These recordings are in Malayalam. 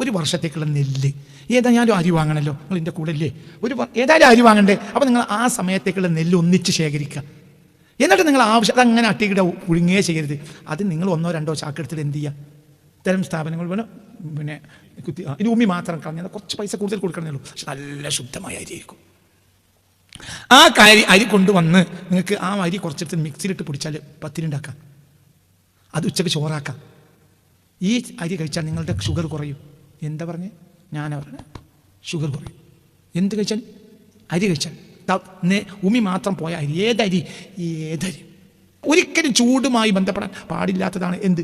ഒരു വർഷത്തേക്കുള്ള നെല്ല് ഏതായാലും അരി വാങ്ങണമല്ലോ, നിങ്ങൾ എൻ്റെ കൂടെ ഇല്ലേ? ഏതായാലും അരി വാങ്ങണ്ടേ? അപ്പോൾ നിങ്ങൾ ആ സമയത്തേക്കുള്ള നെല്ല് ഒന്നിച്ച് ശേഖരിക്കുക. എന്നിട്ട് നിങ്ങൾ ആവശ്യം അതങ്ങനെ അട്ടിക്കിട പുഴുങ്ങുകയേ ചെയ്യരുത്. അത് നിങ്ങൾ 1-2 ചാക്കെടുത്തിട്ട് എന്ത് ചെയ്യുക? ഇത്തരം സ്ഥാപനങ്ങൾ വേണം പിന്നെ കുത്തി ഇത് ഉമ്മി മാത്രം കളഞ്ഞാൽ കുറച്ച് പൈസ കൂടുതൽ കൊടുക്കണമെന്നുള്ളൂ. പക്ഷെ നല്ല ശുദ്ധമായ അരിയായിരിക്കും. ആ അരി കൊണ്ടുവന്ന് നിങ്ങൾക്ക് ആ അരി കുറച്ചെടുത്ത് മിക്സിയിലിട്ട് പൊടിച്ചാൽ പത്തിരി ഉണ്ടാക്കാം. അത് ഉച്ചയ്ക്ക് ചോറാക്കാം. ഈ അരി കഴിച്ചാൽ നിങ്ങളുടെ ഷുഗർ കുറയും. എന്താ പറഞ്ഞേ? ഞാനാ പറഞ്ഞ ഷുഗർ കുറയും. എന്ത് കഴിച്ചാൽ? അരി കഴിച്ചാൽ. ഉമി മാത്രം പോയ അരി. ഏതരി? ഒരിക്കലും ചൂടുമായി ബന്ധപ്പെടാൻ പാടില്ലാത്തതാണ് എന്ത്?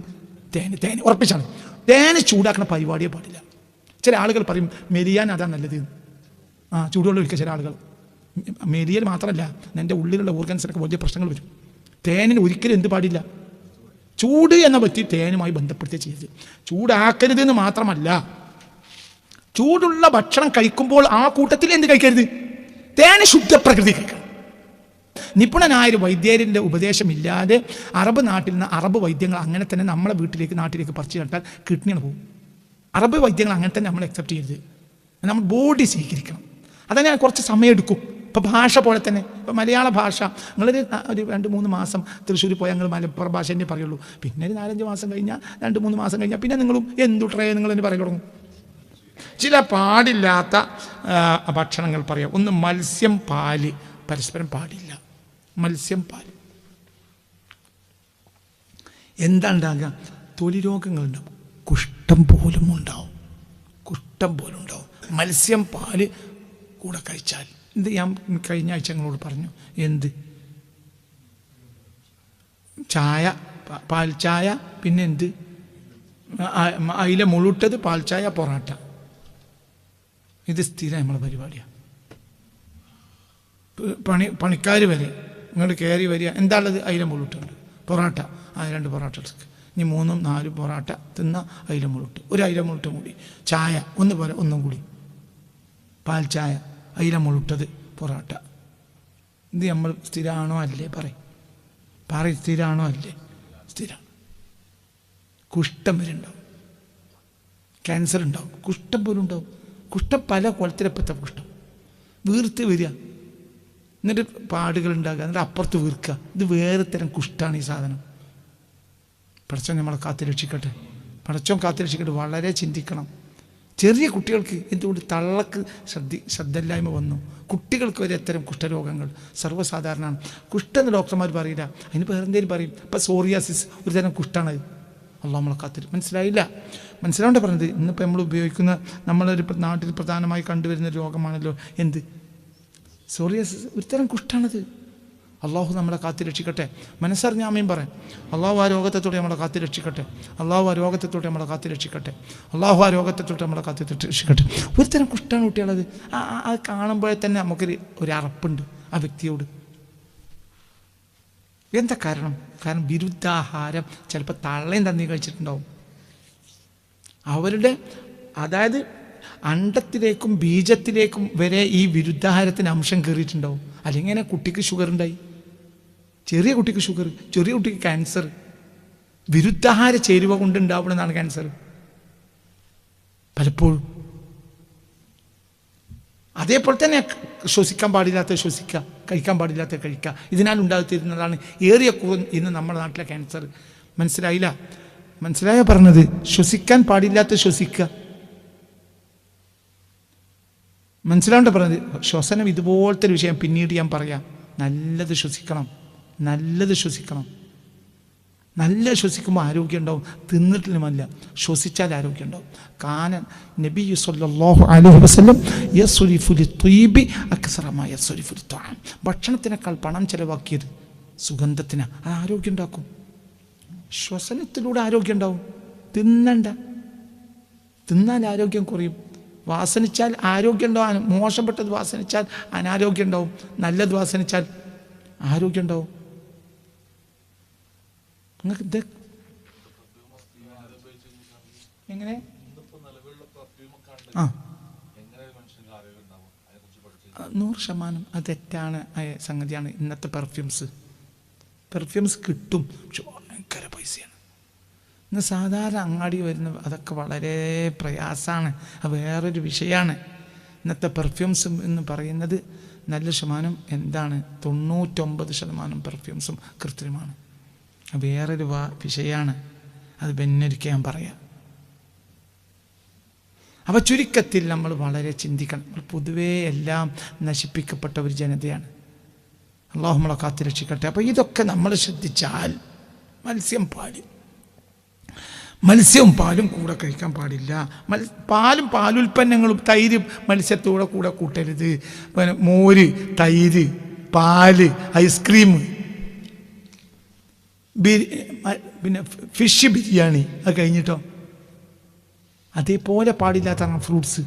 തേന് ഉറപ്പിച്ചാണ്. തേന് ചൂടാക്കുന്ന പരിപാടിയെ പാടില്ല. ചില ആളുകൾ പറയും മെലിയാൻ അതാ നല്ലത്. ചൂടുവെള്ളം ഒഴിക്കുക. ചില ആളുകൾ മെലിയൽ മാത്രമല്ല, എൻ്റെ ഉള്ളിലുള്ള ഓർഗൻസിനൊക്കെ വലിയ പ്രശ്നങ്ങൾ വരും. തേനിന് ഒരിക്കലും എന്ത് പാടില്ല? ചൂട് എന്ന പറ്റി തേനുമായി ബന്ധപ്പെടുത്തി ചെയ്യരുത്. ചൂടാക്കരുതെന്ന് മാത്രമല്ല, ചൂടുള്ള ഭക്ഷണം കഴിക്കുമ്പോൾ ആ കൂട്ടത്തിൽ എന്ത് കഴിക്കരുത്? തേന് ശുദ്ധപ്രകൃതി കഴിക്കണം. നിപുണനായൊരു വൈദ്യരിൻ്റെ ഉപദേശമില്ലാതെ അറബ് നാട്ടിൽ നിന്ന് അറബ് വൈദ്യങ്ങൾ അങ്ങനെ തന്നെ നമ്മളെ നാട്ടിലേക്ക് പറിച്ചു നട്ടാൽ കിഡ്നിയാണ് പോകും. അറബ് വൈദ്യങ്ങൾ അങ്ങനെ തന്നെ നമ്മൾ അക്സെപ്റ്റ് ചെയ്യരുത്. നമ്മൾ ബോഡി സ്വീകരിക്കണം. അതന്നെ കുറച്ച് സമയം എടുക്കും. ഇപ്പോൾ ഭാഷ പോലെ തന്നെ ഇപ്പോൾ മലയാള ഭാഷ നിങ്ങളൊരു 2-3 മാസം തൃശ്ശൂർ പോയാൽ നിങ്ങൾ മലപ്പുറം ഭാഷ തന്നെ പറയുള്ളൂ. പിന്നെ ഒരു 4-5 മാസം കഴിഞ്ഞാൽ 2-3 മാസം കഴിഞ്ഞാൽ പിന്നെ നിങ്ങളും എന്തുട്രേ നിങ്ങൾ തന്നെ പറയും തുടങ്ങും. ചില പാടില്ലാത്ത ഭക്ഷണങ്ങൾ പറയാം. ഒന്ന് മത്സ്യം, പാല് പരസ്പരം പാടില്ല. മത്സ്യം, പാല് എന്താ ഉണ്ടാകുക? തൊലി രോഗങ്ങളുണ്ടാവും. കുഷ്ഠം പോലും ഉണ്ടാവും. മത്സ്യം, പാല് കൂടെ കഴിച്ചാൽ ഇത് ഞാൻ കഴിഞ്ഞ ആഴ്ച നിങ്ങളോട് പറഞ്ഞു. എന്ത്? ചായ, പാൽ ചായ, പിന്നെ എന്ത്? അയില മുഴുട്ടത്, പാൽ ചായ, പൊറാട്ട. ഇത് സ്ഥിരം നമ്മളെ പരിപാടിയാണ്. പണിക്കാർ വരെ നിങ്ങൾ കയറി വരിക. എന്താണുള്ളത്? അയില മുഴുട്ടുണ്ട്, പൊറാട്ട. 2 പൊറാട്ട എടുക്കുക. ഇനി 3-4 പൊറാട്ട തിന്ന അയില മുഴുട്ട്. ഒരു അയില മുഴുട്ട് കൂടി. ചായ ഒന്ന് പോലെ ഒന്നും കൂടി. പാൽ ചായ, അയില മുഴുട്ടത്, പൊറാട്ട. ഇത് നമ്മൾ സ്ഥിരമാണോ അല്ലേ? പറയും സ്ഥിരമാണോ അല്ലേ? സ്ഥിരമാണ്. കുഷ്ഠം വരെ ഉണ്ടാവും. ക്യാൻസർ ഉണ്ടാവും. കുഷ്ഠം പോലും ഉണ്ടാവും. കുഷ്ഠം പല കൊലത്തിലപ്പത്തെ കുഷ്ഠം വീർത്ത് വരിക, എന്നിട്ട് പാടുകൾ ഉണ്ടാകുക, എന്നിട്ട് അപ്പുറത്ത് വീർക്കുക. ഇത് വേറെ തരം കുഷ്ഠമാണ് ഈ സാധനം. പടച്ചോൻ നമ്മളെ കാത്തുരക്ഷിക്കട്ടെ. വളരെ ചിന്തിക്കണം. ചെറിയ കുട്ടികൾക്ക് എന്തുകൊണ്ട് തള്ളക്ക് ശ്രദ്ധയില്ലായ്മ വന്നു? കുട്ടികൾക്ക് വരെ ഇത്തരം കുഷ്ഠരോഗങ്ങൾ സർവ്വസാധാരണമാണ്. കുഷ്ഠെന്ന് ഡോക്ടർമാർ പറയില്ല, അതിന് വേറെ എന്തെങ്കിലും പറയും. ഇപ്പം സോറിയാസിസ് ഒരു തരം കുഷ്ഠാണത്. അള്ളാഹു നമ്മളെ കാത്തിരും. മനസ്സിലാവേണ്ട പറഞ്ഞത്. ഇന്നിപ്പോൾ നമ്മൾ ഉപയോഗിക്കുന്ന നമ്മളൊരു നാട്ടിൽ പ്രധാനമായി കണ്ടുവരുന്ന രോഗമാണല്ലോ എന്ത്? സോറിയാസിസ്. ഒരു തരം കുഷ്ഠാണത്. അള്ളാഹു നമ്മളെ കാത്തുരക്ഷിക്കട്ടെ. മനസ്സറിഞ്ഞ ആമയും പറയാം. അള്ളാഹു ആ രോഗത്തെത്തോടെ നമ്മളെ കാത്തുരക്ഷിക്കട്ടെ. അള്ളാഹു ആ രോഗത്തെത്തോടെ നമ്മളെ കാത്തുരക്ഷിക്കട്ടെ. ഒരു തരം കുഷ്ഠാണ് കുട്ടികളത്. അത് കാണുമ്പോഴേ തന്നെ നമുക്കൊരു അറപ്പുണ്ട് ആ വ്യക്തിയോട്. എന്താ കാരണം? വിരുദ്ധാഹാരം. ചിലപ്പോൾ തള്ളയും തന്നി കഴിച്ചിട്ടുണ്ടാവും. അവരുടെ അതായത് അണ്ടത്തിലേക്കും ബീജത്തിലേക്കും വരെ ഈ വിരുദ്ധാഹാരത്തിന് അംശം കയറിയിട്ടുണ്ടാവും. അല്ലെങ്കിൽ കുട്ടിക്ക് ഷുഗർ ഉണ്ടായി. ചെറിയ കുട്ടിക്ക് ഷുഗർ, ചെറിയ കുട്ടിക്ക് ക്യാൻസർ. വിരുദ്ധാഹാര ചേരുവ കൊണ്ടുണ്ടാവണമെന്നാണ് ക്യാൻസർ പലപ്പോഴും. അതേപോലെ തന്നെ ശ്വസിക്കാൻ പാടില്ലാത്ത ശ്വസിക്കുക, കഴിക്കാൻ പാടില്ലാത്ത കഴിക്കുക. ഇതിനാൽ ഉണ്ടാകത്തിരുന്നതാണ് ഏറിയ ഇന്ന് നമ്മുടെ നാട്ടിലെ ക്യാൻസർ. മനസ്സിലായോ പറഞ്ഞത്? ശ്വസിക്കാൻ പാടില്ലാത്ത ശ്വസിക്കുക. മനസ്സിലാവേണ്ട പറഞ്ഞത്. ശ്വസനം ഇതുപോലത്തെ ഒരു വിഷയം പിന്നീട് ഞാൻ പറയാം. നല്ലത് ശ്വസിക്കണം. നല്ല ശ്വസിക്കുമ്പോൾ ആരോഗ്യം ഉണ്ടാവും. തിന്നിട്ടിലുമല്ല, ശ്വസിച്ചാൽ ആരോഗ്യം ഉണ്ടാവും. കാരണം നബി സല്ലല്ലാഹു അലൈഹി വസല്ലം യസ്രിഫു ലിത്വീബി അക്സറ മാ യസ്രിഫു ലിത്വഅം. ഭക്ഷണത്തിനേക്കാൾ പണം ചെലവാക്കിയത് സുഗന്ധത്തിന്. അത് ആരോഗ്യം ഉണ്ടാക്കും. ശ്വസനത്തിലൂടെ ആരോഗ്യം ഉണ്ടാവും. തിന്നാൽ ആരോഗ്യം കുറയും. വാസനിച്ചാൽ ആരോഗ്യം ഉണ്ടാവും. മോശപ്പെട്ടത് വാസനിച്ചാൽ അനാരോഗ്യം ഉണ്ടാവും. നല്ലത് വാസനിച്ചാൽ ആരോഗ്യം ഉണ്ടാവും. നിങ്ങൾക്ക് ഇത് എങ്ങനെ? 100% അത് തെറ്റാണ് സംഗതിയാണ്. ഇന്നത്തെ പെർഫ്യൂംസ് കിട്ടും, പക്ഷെ ഭയങ്കര പൈസയാണ്. ഇന്ന് സാധാരണ അങ്ങാടി വരുന്ന അതൊക്കെ വളരെ പ്രയാസമാണ്. അത് വേറൊരു വിഷയമാണ്. ഇന്നത്തെ പെർഫ്യൂംസ് എന്ന് പറയുന്നത് നല്ല ശതമാനം എന്താണ് 99% പെർഫ്യൂംസും കൃത്രിമമാണ്. അത് വേറൊരു വിഷയമാണ്. അത് പിന്നൊരിക്കൽ ഞാൻ പറയാം. അപ്പോൾ ചുരുക്കത്തിൽ നമ്മൾ വളരെ ചിന്തിക്കണം. നമ്മൾ പൊതുവേ എല്ലാം നശിപ്പിക്കപ്പെട്ട ഒരു ജനതയാണ്. അള്ളാഹു നമ്മളെ കാത്തുരക്ഷിക്കട്ടെ. അപ്പോൾ ഇതൊക്കെ നമ്മൾ ശ്രദ്ധിച്ചാൽ മത്സ്യവും പാലും കൂടെ കഴിക്കാൻ പാടില്ല. പാലും പാലുൽപ്പന്നങ്ങളും തൈര് മത്സ്യത്തോടെ കൂടെ കൂട്ടരുത്. പിന്നെ മോര്, തൈര്, പാല്, ഐസ്ക്രീം, പിന്നെ ഫിഷ് ബിരിയാണി അത് കഴിഞ്ഞിട്ടോ അതേപോലെ പാടില്ലാത്തതാണ് ഫ്രൂട്ട്സ്.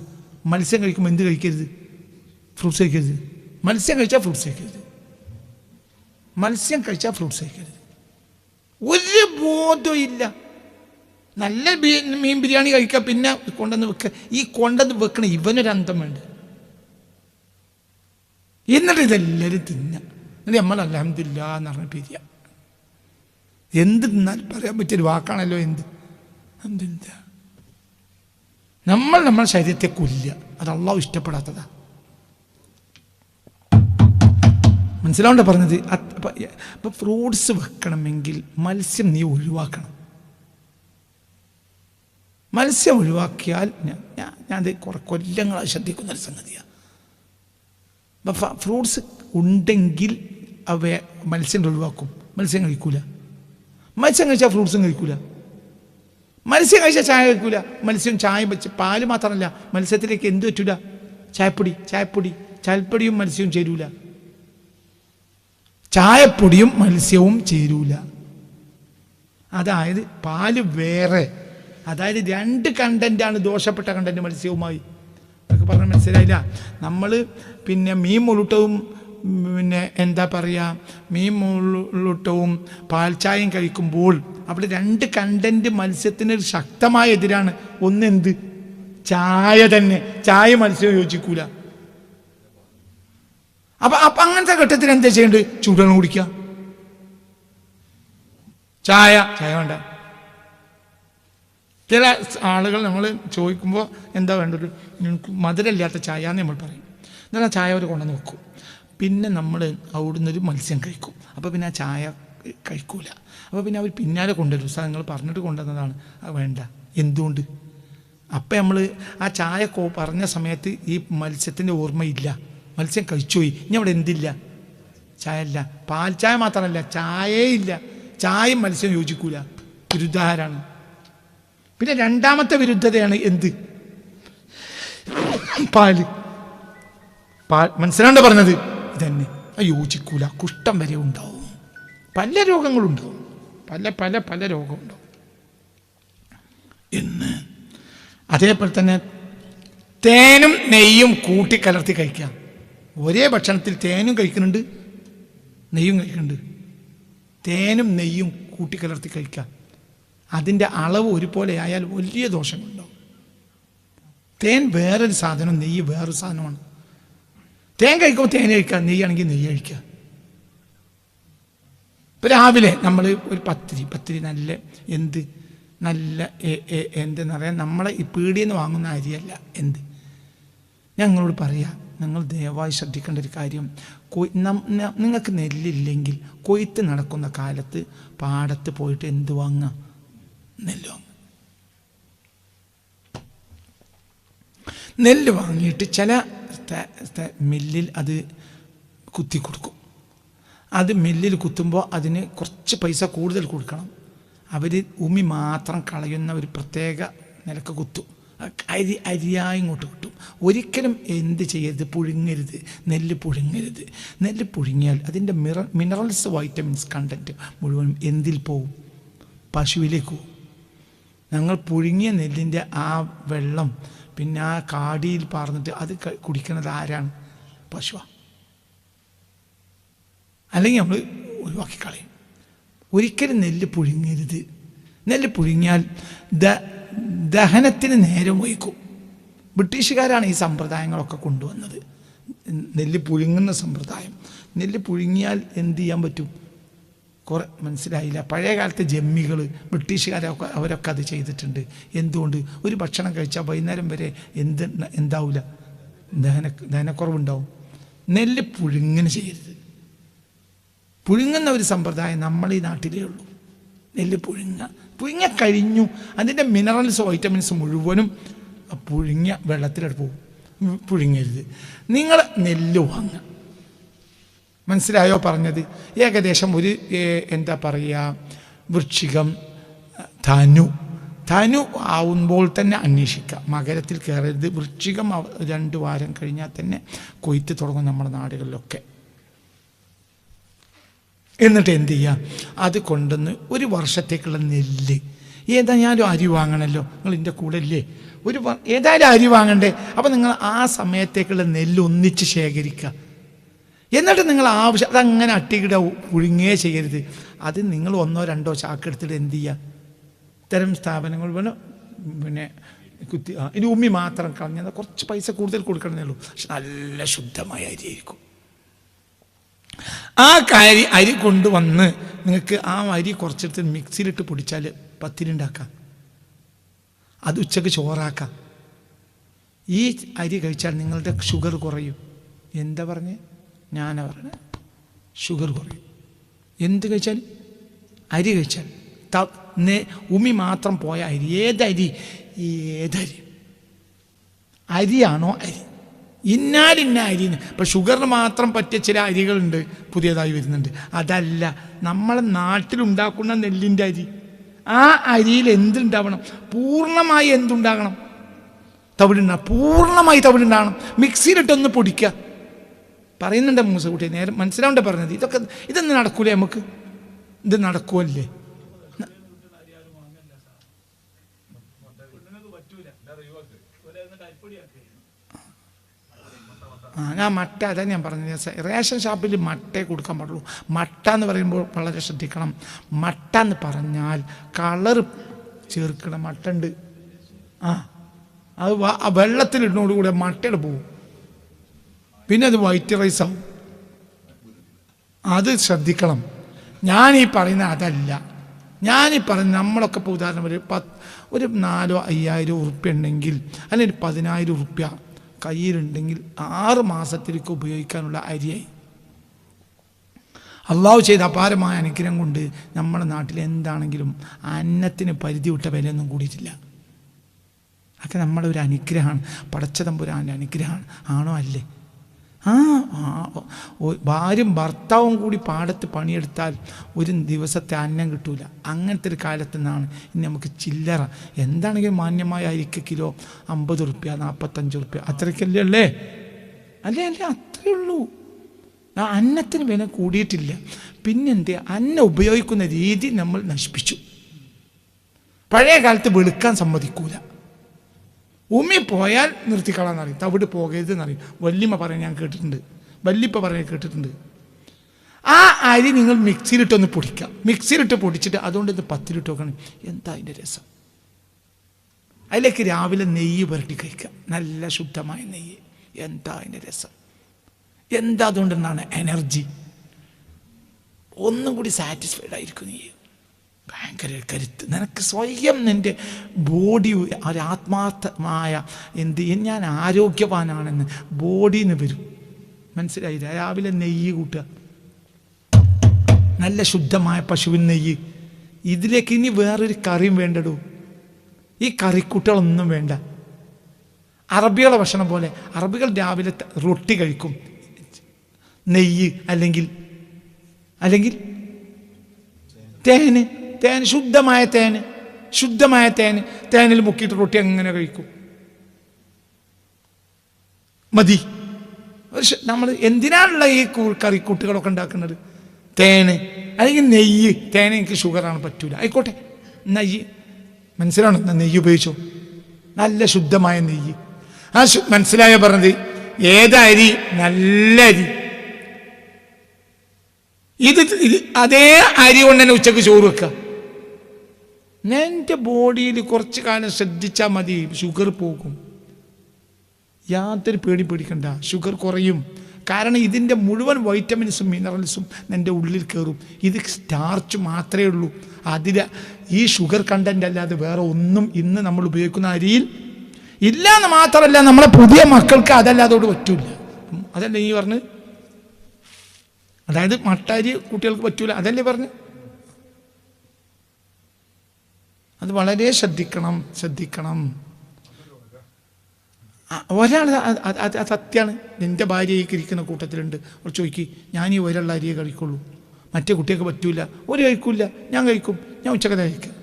മത്സ്യം കഴിക്കുമ്പോൾ എന്ത് കഴിക്കരുത്? ഫ്രൂട്ട്സ് കഴിക്കരുത്. മത്സ്യം കഴിച്ചാൽ ഫ്രൂട്ട്സ് കഴിക്കരുത്. മത്സ്യം കഴിച്ചാൽ ഫ്രൂട്ട്സ് കഴിക്കരുത്. ഒരു ബോധവും ഇല്ല. നല്ല മീൻ ബിരിയാണി കഴിക്കുക, പിന്നെ കൊണ്ടുവന്ന് വെക്കുക. ഈ കൊണ്ടുവന്ന് വെക്കണ ഇവനൊരു അന്തം വേണ്ട. എന്നിട്ട് ഇതെല്ലാവരും തിന്നുക. എന്നിട്ട് നമ്മൾ അൽഹംദുലില്ലാഹ് എന്ന് പറഞ്ഞ പിരിയ. എന്ത് തിന്നാലും പറയാൻ പറ്റിയൊരു വാക്കാണല്ലോ എന്ത്. അൽഹംദുലില്ലാഹ്. നമ്മൾ ശരീരത്തെ കൊല്ലുക. അത് അള്ളാഹു ഇഷ്ടപ്പെടാത്തതാ. മനസ്സിലാവണ്ട പറഞ്ഞത്. അപ്പം ഫ്രൂട്ട്സ് വെക്കണമെങ്കിൽ മത്സ്യം നീ ഒഴിവാക്കണം. മത്സ്യം ഒഴിവാക്കിയാൽ ഞാനത് കുറേ കൊല്ലങ്ങളായി ശ്രദ്ധിക്കുന്നൊരു സംഗതിയാണ്. അപ്പം ഫ്രൂട്ട്സ് ഉണ്ടെങ്കിൽ മത്സ്യം ഒഴിവാക്കും. മത്സ്യം കഴിക്കൂല. മത്സ്യം കഴിച്ചാൽ ഫ്രൂട്ട്സും കഴിക്കൂല. മത്സ്യം കഴിച്ചാൽ ചായ കഴിക്കൂല. മത്സ്യം ചായ വെച്ച് പാല് മാത്രമല്ല, മത്സ്യത്തിലേക്ക് എന്ത് പറ്റൂല? ചായപ്പൊടിയും മത്സ്യവും ചേരൂല. ചായപ്പൊടിയും മത്സ്യവും ചേരൂല. അതായത് പാല് വേറെ, അതായത് 2 കണ്ടന്റാണ് ദോഷപ്പെട്ട കണ്ടന്റ് മത്സ്യവുമായി. അതൊക്കെ പറഞ്ഞാൽ മനസ്സിലായില്ല. നമ്മൾ പിന്നെ മീൻ മുളുട്ടവും പിന്നെ എന്താ പറയുക, മീൻ മുളുട്ടവും പാൽച്ചായയും കഴിക്കുമ്പോൾ അവിടെ 2 കണ്ടന്റ് മത്സ്യത്തിന് ശക്തമായ എതിരാണ്. ഒന്നെന്ത്? ചായ തന്നെ. ചായ മത്സ്യവും യോജിക്കൂല. അപ്പൊ അങ്ങനത്തെ ഘട്ടത്തിൽ എന്താ ചെയ്യേണ്ടത്? ചൂടുവെള്ളം കുടിക്കുക. ചായ വേണ്ട. ചില ആളുകൾ നമ്മൾ ചോദിക്കുമ്പോൾ എന്താ വേണ്ടത്? മധുരമില്ലാത്ത ചായ എന്ന് നമ്മൾ പറയും. എന്നാൽ ആ ചായ അവർ കൊണ്ടുവന്ന് വെക്കും. പിന്നെ നമ്മൾ അവിടുന്നൊരു മത്സ്യം കഴിക്കും. അപ്പോൾ പിന്നെ ആ ചായ കഴിക്കൂല. അപ്പോൾ പിന്നെ അവർ പിന്നാലെ കൊണ്ടുവരും. നിങ്ങൾ പറഞ്ഞിട്ട് കൊണ്ടുവന്നതാണ്, അത് വേണ്ട. എന്തുകൊണ്ട്? അപ്പം നമ്മൾ ആ ചായ പറഞ്ഞ സമയത്ത് ഈ മത്സ്യത്തിൻ്റെ ഓർമ്മയില്ല. മത്സ്യം കഴിച്ചുപോയി. ഇനി അവിടെ എന്തില്ല? ചായ ഇല്ല. പാൽ ചായ മാത്രമല്ല, ചായേ ഇല്ല. ചായയും മത്സ്യം യോജിക്കൂല. വിരുദ്ധാഹാരാണ്. പിന്നെ രണ്ടാമത്തെ വിരുദ്ധതയാണ് എന്ത്? പാല്. മനസ്സിലാണ്ട് പറഞ്ഞത് ഇതന്നെ. യോജിക്കൂല. കുഷ്ഠം വരെ ഉണ്ടാവും. പല രോഗങ്ങളുണ്ടാവും. പല രോഗമുണ്ടാവും എന്ന്. അതേപോലെ തന്നെ തേനും നെയ്യും കൂട്ടിക്കലർത്തി കഴിക്കാം. ഒരേ ഭക്ഷണത്തിൽ തേനും കഴിക്കുന്നുണ്ട്, നെയ്യും കഴിക്കുന്നുണ്ട്. തേനും നെയ്യും കൂട്ടിക്കലർത്തി കഴിക്കാം. അതിൻ്റെ അളവ് ഒരുപോലെ ആയാൽ വലിയ ദോഷങ്ങളുണ്ടാവും. തേൻ വേറൊരു സാധനം, നെയ്യ് വേറൊരു സാധനമാണ്. തേൻ കഴിക്കുമ്പോൾ തേൻ കഴിക്കുക, നെയ്യാണെങ്കിൽ നെയ്യ് കഴിക്കുക. ഇപ്പം രാവിലെ നമ്മൾ ഒരു പത്തിരി നല്ല എന്തെന്ന് പറയാൻ, നമ്മളെ ഈ പീടിയിൽ നിന്ന് വാങ്ങുന്ന അരിയല്ല. ഞങ്ങളോട് പറയാം, നിങ്ങൾ ദയവായി ശ്രദ്ധിക്കേണ്ട ഒരു കാര്യം, നിങ്ങൾക്ക് നെല്ലില്ലെങ്കിൽ കൊയ്ത്ത് നടക്കുന്ന കാലത്ത് പാടത്ത് പോയിട്ട് എന്ത് വാങ്ങാം? നെല്ല് വാങ്ങുക. നെല്ല് വാങ്ങിയിട്ട് ചില മില്ലിൽ അത് കുത്തി കൊടുക്കും. അത് മില്ലിൽ കുത്തുമ്പോൾ അതിന് കുറച്ച് പൈസ കൂടുതൽ കൊടുക്കണം. അവർ ഉമി മാത്രം കളയുന്ന ഒരു പ്രത്യേക നിലക്ക് കുത്തും. അരിയായി ഇങ്ങോട്ട് കിട്ടും. ഒരിക്കലും എന്ത് ചെയ്യരുത്? പുഴുങ്ങരുത്. നെല്ല് പുഴുങ്ങരുത്. നെല്ല് പുഴുങ്ങിയാൽ അതിൻ്റെ മിനറൽസ്, വൈറ്റമിൻസ് കണ്ടൻറ്റ് മുഴുവനും എന്തിൽ പോവും? പശുവിലേക്ക് പോവും. ഞങ്ങൾ പുഴുങ്ങിയ നെല്ലിൻ്റെ ആ വെള്ളം പിന്നെ ആ കാടിയിൽ പാർന്നിട്ട് അത് കുടിക്കുന്നത് ആരാണ്? പശുവാണ്. അല്ലെങ്കിൽ നമ്മൾ ഒഴിവാക്കി കളയും. ഒരിക്കലും നെല്ല് പുഴുങ്ങരുത്. നെല്ല് പുഴുങ്ങിയാൽ ദഹനത്തിന് നേരം വൈകും. ബ്രിട്ടീഷുകാരാണ് ഈ സമ്പ്രദായങ്ങളൊക്കെ കൊണ്ടുവന്നത്. നെല്ല് പുഴുങ്ങുന്ന സമ്പ്രദായം. നെല്ല് പുഴുങ്ങിയാൽ എന്ത് ചെയ്യാൻ പറ്റും? മനസ്സിലായില്ല. പഴയ കാലത്തെ ജമ്മികൾ ബ്രിട്ടീഷുകാരൊക്കെ അവരൊക്കെ അത് ചെയ്തിട്ടുണ്ട്. എന്തുകൊണ്ട്? ഒരു ഭക്ഷണം കഴിച്ചാൽ വൈകുന്നേരം വരെ എന്താവില്ല, ദഹനക്കുറവുണ്ടാവും. നെല്ല് പുഴുങ്ങനെ ചെയ്യരുത്. പുഴുങ്ങുന്ന ഒരു സമ്പ്രദായം നമ്മൾ ഈ നാട്ടിലേ ഉള്ളൂ. നെല്ല് പുഴുങ്ങ കഴിഞ്ഞു, അതിൻ്റെ മിനറൽസ് വൈറ്റമിൻസ് മുഴുവനും പുഴുങ്ങിയ വെള്ളത്തിലെടുത്ത് പോകും. പുഴുങ്ങരുത്. നിങ്ങൾ നെല്ല് വാങ്ങുക. മനസ്സിലായോ പറഞ്ഞത്? ഏകദേശം ഒരു എന്താ പറയുക, വൃശ്ചികം ധനു ആവുമ്പോൾ തന്നെ അന്വേഷിക്കുക. മകരത്തിൽ കയറരുത്. വൃശ്ചികം 2 വാരം കഴിഞ്ഞാൽ തന്നെ കൊയ്ത്ത് തുടങ്ങും നമ്മുടെ നാടുകളിലൊക്കെ. എന്നിട്ട് എന്ത് ചെയ്യുക? അത് കൊണ്ടുവന്ന് ഒരു വർഷത്തേക്കുള്ള നെല്ല്, ഏതായാലും അരി വാങ്ങണമല്ലോ, നിങ്ങൾ എൻ്റെ കൂടെ ഇല്ലേ? ഏതായാലും അരി വാങ്ങണ്ടേ? അപ്പം നിങ്ങൾ ആ സമയത്തേക്കുള്ള നെല്ല് ഒന്നിച്ച് ശേഖരിക്കുക. എന്നിട്ട് നിങ്ങൾ അതങ്ങനെ അട്ടിക്കിട പുഴുങ്ങേ ചെയ്യരുത്. അത് നിങ്ങൾ 1-2 ചാക്കെടുത്തിട്ട് എന്ത് ചെയ്യുക? ഇത്തരം സ്ഥാപനങ്ങൾ പിന്നെ ഇനി ഉമ്മി മാത്രം കളഞ്ഞാൽ കുറച്ച് പൈസ കൂടുതൽ കൊടുക്കണമെന്നേ ഉള്ളൂ. പക്ഷെ നല്ല ശുദ്ധമായ അരിയായിരിക്കും. ആ അരി കൊണ്ടുവന്ന് നിങ്ങൾക്ക് ആ അരി കുറച്ചെടുത്ത് മിക്സിയിലിട്ട് പൊടിച്ചാൽ പത്തിരി ഉണ്ടാക്കാം. അത് ഉച്ചക്ക് ചോറാക്കാം. ഈ അരി കഴിച്ചാൽ നിങ്ങളുടെ ഷുഗർ കുറയും. എന്താ പറഞ്ഞേ? ഞാനാ പറഞ്ഞത്. ഷുഗർ കുറയും. എന്ത് കഴിച്ചാൽ? അരി കഴിച്ചാൽ. ഉമി മാത്രം പോയ അരി. ഏതരി? അരിയാണോ അരി? ഇന്ന അരിന്ന്. ഇപ്പം ഷുഗറിന് മാത്രം പറ്റിയ ചില അരികളുണ്ട്, പുതിയതായി വരുന്നുണ്ട്. അതല്ല, നമ്മളെ നാട്ടിലുണ്ടാക്കുന്ന നെല്ലിൻ്റെ അരി. ആ അരിയിൽ എന്തുണ്ടാവണം? പൂർണ്ണമായി എന്തുണ്ടാകണം? തവിടുണ്ടാകണം. പൂർണ്ണമായി തവിടുണ്ടാകണം. മിക്സിയിലിട്ടൊന്ന് പൊടിക്കുക. പറയുന്നുണ്ട് മൂസക്കുട്ടി, നേരെ മനസ്സിലാവേണ്ട പറഞ്ഞത്. ഇതൊന്നും നടക്കൂലേ നമുക്ക്? ഇത് നടക്കുമല്ലേ? ഞാൻ മട്ട, അതാ ഞാൻ പറഞ്ഞത്. റേഷൻ ഷോപ്പിൽ മട്ടേ കൊടുക്കാൻ പാടുള്ളൂ. മട്ട എന്ന് പറയുമ്പോൾ വളരെ ശ്രദ്ധിക്കണം. മട്ട എന്ന് പറഞ്ഞാൽ കളറ് ചേർക്കണം. മട്ട ഉണ്ട്, അത് വെള്ളത്തിലിടുന്നതോടുകൂടെ മട്ടയുടെ പോവും. പിന്നെ അത് വൈറ്റ് റൈസ് ആവും. അത് ശ്രദ്ധിക്കണം. ഞാനീ പറയുന്ന അതല്ല. ഞാനീ പറയുന്ന നമ്മളൊക്കെ ഇപ്പോൾ ഉദാഹരണം ഒരു 4,000-5,000 ഉറുപ്പ്യ ഉണ്ടെങ്കിൽ, അല്ലെങ്കിൽ 10,000 ഉറുപ്പ്യ കയ്യിലുണ്ടെങ്കിൽ 6 മാസത്തിലേക്ക് ഉപയോഗിക്കാനുള്ള അരിയായി. അള്ളാഹു ചെയ്ത അപാരമായ അനുഗ്രഹം കൊണ്ട് നമ്മുടെ നാട്ടിൽ എന്താണെങ്കിലും അന്നത്തിന് പരിധി വിട്ട വിലയൊന്നും കൂടിയിട്ടില്ല. അതൊക്കെ നമ്മുടെ ഒരു അനുഗ്രഹമാണ്, പടച്ച തമ്പുരാൻ്റെ അനുഗ്രഹമാണ്. ആണോ അല്ലേ? ഭാര്യയും ഭർത്താവും കൂടി പാടത്ത് പണിയെടുത്താൽ ഒരു ദിവസത്തെ അന്നം കിട്ടൂല. അങ്ങനത്തെ ഒരു കാലത്തു നിന്നാണ് ഇനി നമുക്ക് ചില്ലറ എന്താണെങ്കിലും മാന്യമായ അരിക്ക് കിലോ 50 ഉറുപ്പ്യ 45 ഉറുപ്പ്യ അത്രയ്ക്കല്ലേ അല്ലേ? അല്ലേ? അത്രയേ ഉള്ളൂ. അന്നത്തിന് വില കൂടിയിട്ടില്ല. പിന്നെന്തേ? അന്നം ഉപയോഗിക്കുന്ന രീതി നമ്മൾ നശിപ്പിച്ചു. പഴയ കാലത്ത് വെളുക്കാൻ സമ്മതിക്കൂല. ഉമ്മി പോയാൽ നിർത്തിക്കളാന്നറിയും, തവിട് പോകരുതെന്നറിയും. വല്യമ്മ പറയാൻ ഞാൻ കേട്ടിട്ടുണ്ട്, വല്യപ്പ പറയാൻ കേട്ടിട്ടുണ്ട്. ആ അരി നിങ്ങൾ മിക്സിയിലിട്ടൊന്ന് പൊടിക്കുക. മിക്സിയിലിട്ട് പൊടിച്ചിട്ട് അതുകൊണ്ട് ഇത് 10 ലിട്ട് വെക്കണം. എന്താ അതിൻ്റെ രസം? അതിലേക്ക് രാവിലെ നെയ്യ് പുരട്ടി കഴിക്കുക, നല്ല ശുദ്ധമായ നെയ്യ്. എന്താ അതിൻ്റെ രസം? എന്താ അതുകൊണ്ടെന്നാണ് എനർജി. ഒന്നും കൂടി സാറ്റിസ്ഫൈഡ് ആയിരിക്കും നീ. ഭയങ്കര കരുത്ത്. നിനക്ക് സ്വയം നിൻ്റെ ബോഡി ഒരാത്മാർത്ഥമായ ഞാൻ ആരോഗ്യവാനാണെന്ന് ബോഡിന്ന് വരും. മനസ്സിലായില്ല? രാവിലെ നെയ്യ് കൂട്ടുക, നല്ല ശുദ്ധമായ പശുവിൻ നെയ്യ്. ഇതിലേക്ക് ഇനി വേറൊരു കറിയും വേണ്ടടൂ. ഈ കറിക്കുട്ടികളൊന്നും വേണ്ട. അറബികളെ ഭക്ഷണം പോലെ. അറബികൾ രാവിലെ റൊട്ടി കഴിക്കും, നെയ്യ് അല്ലെങ്കിൽ തേൻ, ശുദ്ധമായ തേനിൽ മുക്കിയിട്ട് റൊട്ടി അങ്ങനെ കഴിക്കും. മതി. നമ്മൾ എന്തിനാണുള്ള ഈ കറിക്കൂട്ടുകളൊക്കെ ഉണ്ടാക്കുന്നത്? തേന് അല്ലെങ്കിൽ നെയ്യ്. തേൻ എനിക്ക് ഷുഗറാണ്, പറ്റൂല. ആയിക്കോട്ടെ, നെയ്യ് മനസ്സിലാണോ? നെയ്യ് ഉപയോഗിച്ചോ, നല്ല ശുദ്ധമായ നെയ്യ്. മനസ്സിലായോ പറഞ്ഞത്? ഏതരി? നല്ല അരി. ഇത് അതേ അരി കൊണ്ട് തന്നെ ഉച്ചക്ക് ചോറ് വെക്കുക. എൻ്റെ ബോഡിയിൽ കുറച്ച് കാലം ശ്രദ്ധിച്ചാൽ മതി, ഷുഗർ പോകും. യാതൊരു പേടിക്കണ്ട, ഷുഗർ കുറയും. കാരണം ഇതിൻ്റെ മുഴുവൻ വൈറ്റമിൻസും മിനറൽസും എൻ്റെ ഉള്ളിൽ കയറും. ഇത് സ്റ്റാർച്ച് മാത്രമേ ഉള്ളൂ. അതിൽ ഈ ഷുഗർ കണ്ടൻ്റ് അല്ലാതെ വേറെ ഒന്നും ഇന്ന് നമ്മൾ ഉപയോഗിക്കുന്ന അരിയിൽ ഇല്ല എന്ന് മാത്രമല്ല, നമ്മളെ പുതിയ മക്കൾക്ക് അതല്ലാതെ പറ്റൂല. അതല്ലേ ഈ പറഞ്ഞ്, അതായത് മട്ടരി കുട്ടികൾക്ക് പറ്റൂല, അതല്ലേ പറഞ്ഞ്. അത് വളരെ ശ്രദ്ധിക്കണം. ഒരാൾ അത് സത്യമാണ്. എൻ്റെ ഭാര്യയ്ക്ക് ഇരിക്കുന്ന കൂട്ടത്തിലുണ്ട്. അവർ ചോദിക്കും, ഞാൻ ഈ ഒരാളുടെ അരിയെ കഴിക്കുള്ളൂ, മറ്റേ കുട്ടിയൊക്കെ പറ്റൂല. ഒരു കഴിക്കൂല, ഞാൻ കഴിക്കും, ഞാൻ ഉച്ചക്കഥ കഴിക്കാം.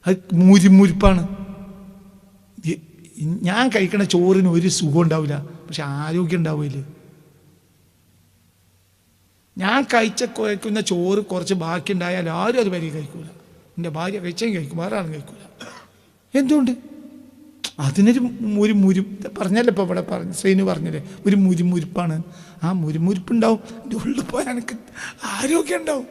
അത് മുരിപ്പാണ്. ഞാൻ കഴിക്കണ ചോറിന് ഒരു സുഖം ഉണ്ടാവില്ല, പക്ഷെ ആരോഗ്യം ഉണ്ടാവില്ല. ഞാൻ കഴിക്കുന്ന ചോറ് കുറച്ച് ബാക്കി ഉണ്ടായാൽ ആരും അത് വരെ കഴിക്കൂല. എൻ്റെ ഭാര്യ കഴിച്ചെങ്കിൽ കഴിക്കും, വേറെ ആളും കഴിക്കൂല. എന്തുകൊണ്ട്? അതിനൊരു പറഞ്ഞല്ലോ ഇപ്പോൾ ഇവിടെ സൈന് പറഞ്ഞല്ലേ, ഒരു മുരിപ്പാണ്. ആ മുരിപ്പുണ്ടാവും, എൻ്റെ ഉള്ളിൽ പോയാൽ എനിക്ക് ആരോഗ്യം ഉണ്ടാവും.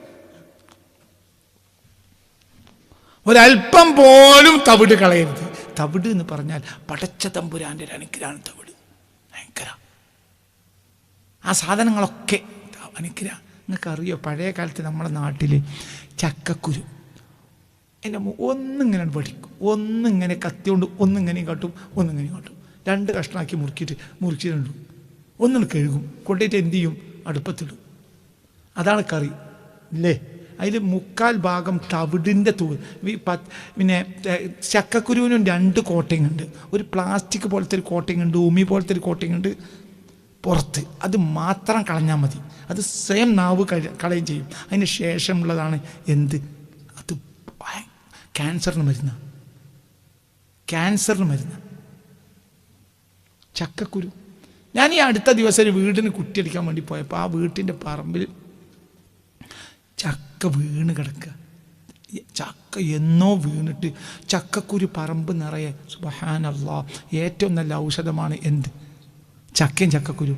ഒരല്പം പോലും തവിട് കളയരുത്. തവിട് എന്ന് പറഞ്ഞാൽ പടച്ച തമ്പുരാൻ്റെ ഒരു അനുഗ്രഹമാണ് തവിട്. ഭയങ്കര ആ സാധനങ്ങളൊക്കെ അനുഗ്രഹം. നിങ്ങൾക്കറിയോ, പഴയ കാലത്ത് നമ്മുടെ നാട്ടിൽ ചക്കക്കുരു എൻ്റെ ഒന്നിങ്ങനെ പഠിക്കും, ഒന്നിങ്ങനെ കത്തിയോണ്ട് ഒന്നിങ്ങനെയും കാട്ടും, ഒന്നിങ്ങനെയും കാട്ടും. 2 കഷ്ണമാക്കി മുറിച്ചിട്ടുണ്ട്. ഒന്നിട്ട് കഴുകും, കൊണ്ടിട്ട് എന്ത് ചെയ്യും, അടുപ്പത്തിടും. അതാണ് കറി അല്ലേ. അതിൽ 3/4 ഭാഗം തവിടിൻ്റെ തൂവ്. പിന്നെ ചക്കക്കുരുവിനും 2 കോട്ടിങ് ഉണ്ട്. ഒരു പ്ലാസ്റ്റിക് പോലത്തെ ഒരു കോട്ടിങ് ഉണ്ട്, ഉമി പോലത്തെ ഒരു കോട്ടിങ് ഉണ്ട് പുറത്ത്. അത് മാത്രം കളഞ്ഞാൽ മതി. അത് സ്വയം നാവ് കളയും ചെയ്യും. അതിന് ശേഷമുള്ളതാണ് എന്ത്, അത് ക്യാൻസറിന് മരുന്ന്. ചക്കക്കുരു. ഞാൻ ഈ അടുത്ത ദിവസം ഒരു വീടിന് കുറ്റിയടിക്കാൻ വേണ്ടി പോയപ്പോൾ ആ വീട്ടിൻ്റെ പറമ്പിൽ ചക്ക വീണ് കിടക്കുക. ചക്ക എന്നോ വീണിട്ട് ചക്കക്കുരു പറമ്പ് നിറയെ. സുബ്ഹാനല്ലാഹ്, ഏറ്റവും നല്ല ഔഷധമാണ് എന്ത്, ചക്കയും ചക്കക്കുരു.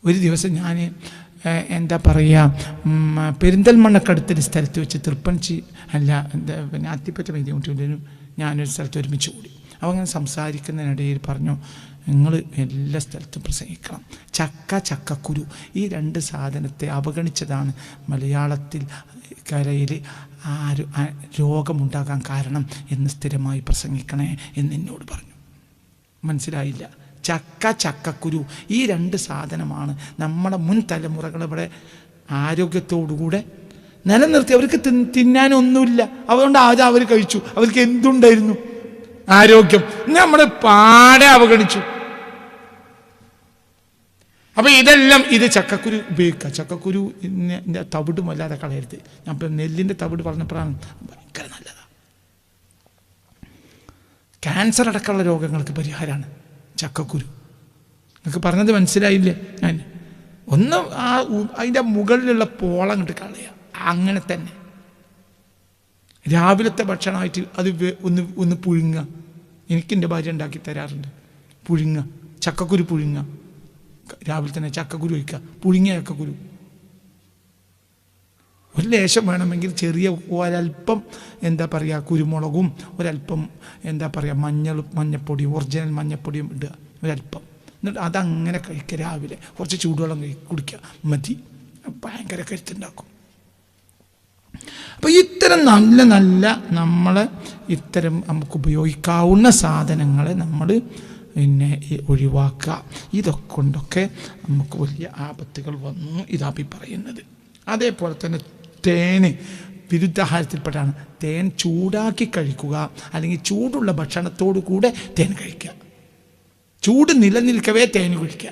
ഒരു ദിവസം ഞാൻ എന്താ പറയുക, പെരിന്തൽമണ്ണക്കടുത്തൊരു സ്ഥലത്ത് വെച്ച് തൃപ്പഞ്ചി പിന്നെ അത്തിപ്പറ്റ വൈദ്യുതിനും ഞാനൊരു സ്ഥലത്ത് ഒരുമിച്ച് കൂടി. അപ്പോൾ അങ്ങനെ സംസാരിക്കുന്നതിനിടയിൽ പറഞ്ഞു, നിങ്ങൾ എല്ലാ സ്ഥലത്തും പ്രസംഗിക്കണം. ചക്കക്കുരു ഈ 2 സാധനത്തെ അവഗണിച്ചതാണ് മലയാളത്തിൽ കരയിൽ രോഗമുണ്ടാകാൻ കാരണം എന്ന് സ്ഥിരമായി പ്രസംഗിക്കണേ എന്ന് എന്നോട് പറഞ്ഞു. മനസ്സിലായില്ല. ചക്കക്കുരു ഈ 2 സാധനമാണ് നമ്മുടെ മുൻ തലമുറകൾ ഇവിടെ ആരോഗ്യത്തോടുകൂടെ നിലനിർത്തി. അവർക്ക് തിന്നാനൊന്നുമില്ല, അതുകൊണ്ട് ആദ്യം അവർ കഴിച്ചു. അവർക്ക് എന്തുണ്ടായിരുന്നു, ആരോഗ്യം. നമ്മൾ പാടെ അവഗണിച്ചു. അപ്പൊ ഇതെല്ലാം ഇത് ചക്കക്കുരു ഉപയോഗിക്കുക. ചക്കക്കുരു തവിടും അല്ലാതെ കളയരുത്. ഞാൻ ഇപ്പം നെല്ലിൻ്റെ തവിട് പറഞ്ഞപ്പോഴാണ് ഭയങ്കര നല്ലതാണ്. ക്യാൻസർ അടക്കമുള്ള രോഗങ്ങൾക്ക് പരിഹാരമാണ് ചക്കക്കുരു. നിങ്ങൾക്ക് പറഞ്ഞത് മനസ്സിലായില്ലേ? ഞാൻ ഒന്ന് അതിൻ്റെ മുകളിലുള്ള പോളം കണ്ട് കളയുക. അങ്ങനെ തന്നെ രാവിലത്തെ ഭക്ഷണമായിട്ട് അത് ഒന്ന് പുഴുങ്ങുക. എനിക്കെൻ്റെ ഭാര്യ ഉണ്ടാക്കി തരാറുണ്ട്. ചക്കക്കുരു പുഴുങ്ങുക. രാവിലെ തന്നെ ചക്കക്കുരു വയ്ക്കുക, പുഴുങ്ങിയ ചക്കക്കുരു. ഒരു ലേശം വേണമെങ്കിൽ ചെറിയ ഒരല്പം എന്താ പറയുക കുരുമുളകും ഒരല്പം എന്താ പറയുക മഞ്ഞപ്പൊടിയും ഒറിജിനൽ മഞ്ഞപ്പൊടിയും ഇടുക ഒരല്പം. എന്നിട്ട് അതങ്ങനെ കഴിക്കുക. രാവിലെ കുറച്ച് ചൂടുവെള്ളം കുടിക്കുക, മതി. ഭയങ്കര കരുത്തുണ്ടാക്കും. അപ്പോൾ ഇത്തരം നല്ല നല്ല ഇത്തരം നമുക്ക് ഉപയോഗിക്കാവുന്ന സാധനങ്ങളെ നമ്മൾ പിന്നെ ഒഴിവാക്കുക. ഇതൊക്കെ കൊണ്ടൊക്കെ നമുക്ക് വലിയ ആപത്തുകൾ വന്നു ഇതാപ്പി പറയുന്നത്. അതേപോലെ തന്നെ തേന് വിരുദ്ധാഹാരത്തിൽപ്പെട്ടാണ്. തേൻ ചൂടാക്കി കഴിക്കുക, അല്ലെങ്കിൽ ചൂടുള്ള ഭക്ഷണത്തോടു കൂടെ തേൻ കഴിക്കുക. ചൂട് നിലനിൽക്കവേ തേൻ കുടിക്കുക.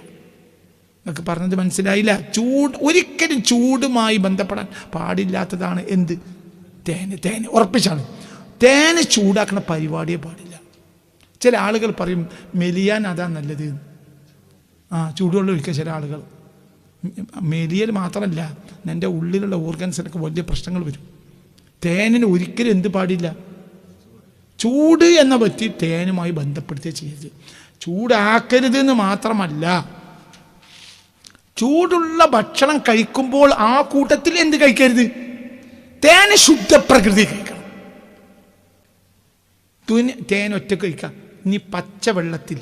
നിങ്ങൾക്ക് പറഞ്ഞത് മനസ്സിലായില്ല? ഒരിക്കലും ചൂടുമായി ബന്ധപ്പെടാൻ പാടില്ലാത്തതാണ് എന്ത്, തേന് ഉറപ്പിച്ചാണ്. തേന് ചൂടാക്കുന്ന പരിപാടിയെ പാടില്ല. ചില ആളുകൾ പറയും മെലിയാൻ അതാ നല്ലത്. ചൂടുവെള്ളം ഒഴിക്കുക. ചില ആളുകൾ മെലിയൽ മാത്രമല്ല, എൻ്റെ ഉള്ളിലുള്ള ഓർഗൻസിനൊക്കെ വലിയ പ്രശ്നങ്ങൾ വരും. തേനിന് ഒരിക്കലും എന്ത് പാടില്ല, ചൂട് എന്ന പറ്റി തേനുമായി ബന്ധപ്പെടുത്തുക ചെയ്യരുത്. ചൂടാക്കരുത് എന്ന് മാത്രമല്ല, ചൂടുള്ള ഭക്ഷണം കഴിക്കുമ്പോൾ ആ കൂട്ടത്തിൽ എന്ത് കഴിക്കരുത്, തേന് ശുദ്ധപ്രകൃതി കഴിക്കണം. തേൻ ഒറ്റ കഴിക്കാം. ഇനി പച്ചവെള്ളത്തിൽ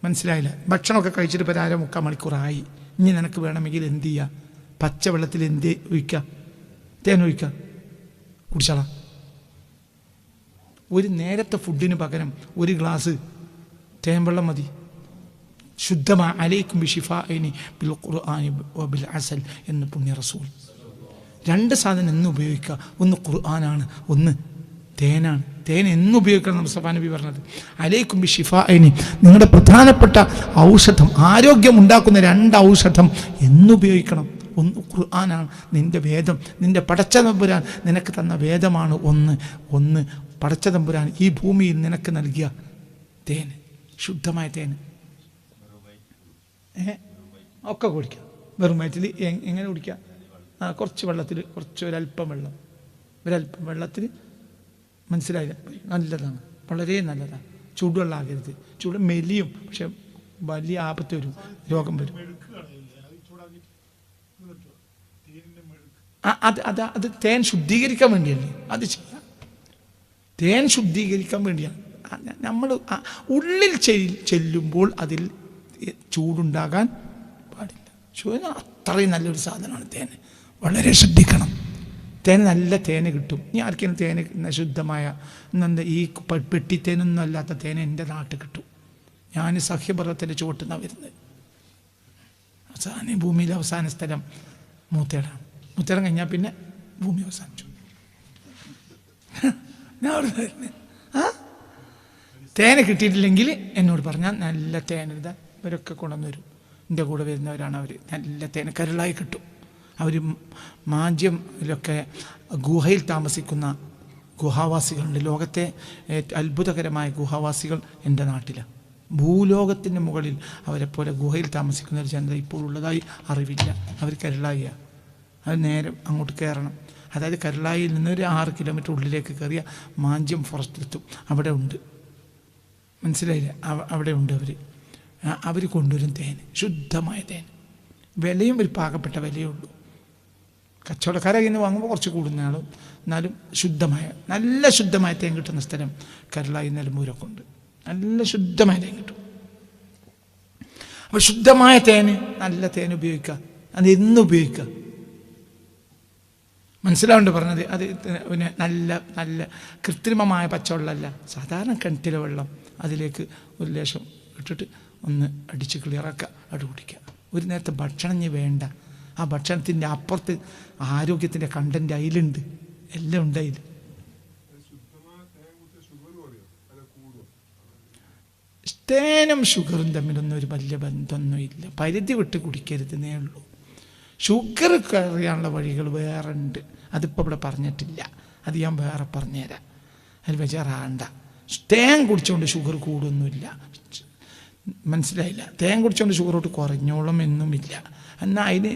മനസ്സിലായില്ല? ഭക്ഷണമൊക്കെ കഴിച്ചിട്ട് ഇപ്പോൾ 1.5 മണിക്കൂറായി. ഇനി നിനക്ക് വേണമെങ്കിൽ എന്ത് ചെയ്യുക? പച്ചവെള്ളത്തിൽ എന്ത് ഒഴിക്കുക? തേൻ ഒഴിക്കുക, കുടിച്ചാളാം. ഒരു നേരത്തെ ഫുഡിന് പകരം ഒരു ഗ്ലാസ് തേൻ വെള്ളം മതി. ശുദ്ധമായ അലൈക്കും ബിഷിഫാഇനി ബിൽ ഖുർആനി വബിൽ അസൽ എന്ന് പുണ്യ റസൂൽ. 2 സാധനം എന്ന് ഉപയോഗിക്കുക. ഒന്ന് ഖുർആനാണ്, ഒന്ന് തേനാണ്. തേൻ എന്ന് ഉപയോഗിക്കണം മുസ്തഫ നബി പറഞ്ഞത്. അലൈക്കും ബിഷിഫാഇനി, നിങ്ങളുടെ പ്രധാനപ്പെട്ട ഔഷധം, ആരോഗ്യം ഉണ്ടാക്കുന്ന 2 ഔഷധം എന്നുപയോഗിക്കണം. ഒന്ന് ഖുർആനാണ്, നിന്റെ വേദം, നിന്റെ പടച്ച തമ്പുരാൻ നിനക്ക് തന്ന വേദമാണ് ഒന്ന് പടച്ച തമ്പുരാൻ ഈ ഭൂമിയിൽ നിനക്ക് നൽകിയ തേന്, ശുദ്ധമായ തേന്. ഒക്കെ കുടിക്കാം. വെറും വയറ്റിൽ എങ്ങനെ കുടിക്കാം? കുറച്ച് വെള്ളത്തിൽ, ഒരല്പം വെള്ളത്തിൽ, മനസ്സിലായില്ല? നല്ലതാണ്, വളരെ നല്ലതാണ്. ചൂടുവെള്ളം ആകരുത്. ചൂട് മെലിയും, പക്ഷെ വലിയ ആപത്ത് വരും, രോഗം വരും. അത് തേൻ ശുദ്ധീകരിക്കാൻ വേണ്ടിയല്ലേ അത് ചെയ്യാം. തേൻ ശുദ്ധീകരിക്കാൻ വേണ്ടിയാണ്. നമ്മൾ ഉള്ളിൽ ചെല്ലുമ്പോൾ അതിൽ ചൂടുണ്ടാകാൻ പാടില്ല. അത്രയും നല്ലൊരു സാധനമാണ് തേൻ. വളരെ ശ്രദ്ധിക്കണം. തേൻ, നല്ല തേന് കിട്ടും. ഇനി ആർക്കെങ്കിലും തേന് ശുദ്ധമായ ഈ പെട്ടിത്തേനൊന്നും അല്ലാത്ത തേൻ എൻ്റെ നാട്ടിൽ കിട്ടും. ഞാൻ സഹ്യപർവ്വത്തിൻ്റെ ചുവട്ടുനിന്നാണ് വരുന്നത്. ഭൂമിയിലെ അവസാന സ്ഥലം മൂത്തേടാണ്. മൂത്തേടം കഴിഞ്ഞാൽ പിന്നെ ഭൂമി അവസാനിച്ചു. തേന് കിട്ടിയിട്ടില്ലെങ്കിൽ എന്നോട് പറഞ്ഞാൽ നല്ല തേനെഴുത ഇവരൊക്കെ കൊണ്ടുവന്ന് വരും. എൻ്റെ കൂടെ വരുന്നവരാണ് അവർ. നല്ല തേന് കരളായി കിട്ടും. അവർ മാഞ്ചിയത്തിലൊക്കെ ഗുഹയിൽ താമസിക്കുന്ന ഗുഹാവാസികളുണ്ട്. ലോകത്തെ അത്ഭുതകരമായ ഗുഹാവാസികൾ എൻ്റെ നാട്ടിലാണ്. ഭൂലോകത്തിൻ്റെ മുകളിൽ അവരെപ്പോലെ ഗുഹയിൽ താമസിക്കുന്ന ഒരു ജനത ഇപ്പോഴുള്ളതായി അറിവില്ല. അവർ കരളായിയാണ്. അത് നേരെ അങ്ങോട്ട് കയറണം. അതായത് കരളായിൽ നിന്ന് ഒരു 6 കിലോമീറ്റർ ഉള്ളിലേക്ക് കയറിയ മാഞ്ചിയം ഫോറസ്റ്റിലെത്തും. അവിടെ ഉണ്ട്, മനസ്സിലായില്ല? അവിടെ ഉണ്ട്. അവർ കൊണ്ടുവരും തേൻ, ശുദ്ധമായ തേൻ. വിലയും ഒരു പാകപ്പെട്ട വിലയേ ഉള്ളൂ. കച്ചവടക്കാരെ ഇന്ന് വാങ്ങുമ്പോൾ കുറച്ച് കൂടുന്നയാളും, എന്നാലും നല്ല ശുദ്ധമായ തേൻ കിട്ടുന്ന സ്ഥലം കരളായി, നിലമ്പൂരൊക്കെ ഉണ്ട്. നല്ല ശുദ്ധമായ തേൻ കിട്ടും. അപ്പോൾ ശുദ്ധമായ തേന്, നല്ല തേൻ ഉപയോഗിക്കുക. അത് എന്ന് ഉപയോഗിക്കുക, മനസ്സിലാവുണ്ട് പറഞ്ഞത്? അത് പിന്നെ നല്ല കൃത്രിമമായ പച്ചവെള്ളമല്ല, സാധാരണ കിണറ്റിലെ വെള്ളം. അതിലേക്ക് ഒരു ലേശം ഇട്ടിട്ട് ഒന്ന് അടിച്ച് ക്ലിയറാക്കുക, അത് കുടിക്കുക. ഒരു നേരത്തെ ഭക്ഷണം ഇനി വേണ്ട. ആ ഭക്ഷണത്തിൻ്റെ അപ്പുറത്ത് ആരോഗ്യത്തിൻ്റെ കണ്ടൻറ്റ് അതിലുണ്ട്, എല്ലാം ഉണ്ട് അതിൽ. തേനും ഷുഗറും തമ്മിലൊന്നും ഒരു വലിയ ബന്ധമൊന്നുമില്ല. പരിധി വിട്ട് കുടിക്കരുതെന്നേ ഉള്ളൂ. ഷുഗർ കയറിയാനുള്ള വഴികൾ വേറെ ഉണ്ട്. അതിപ്പോൾ ഇവിടെ പറഞ്ഞിട്ടില്ല, അത് ഞാൻ വേറെ പറഞ്ഞുതരാം. അതിൽ ബേജാറാണ്ട. തേൻ കുടിച്ചുകൊണ്ട് ഷുഗർ കൂടുമൊന്നുമില്ല, മനസ്സിലായില്ല? തേൻ കുടിച്ചുകൊണ്ട് ഷുഗറോട്ട് കുറഞ്ഞോളം എന്നുമില്ല. എന്നാൽ അതിന്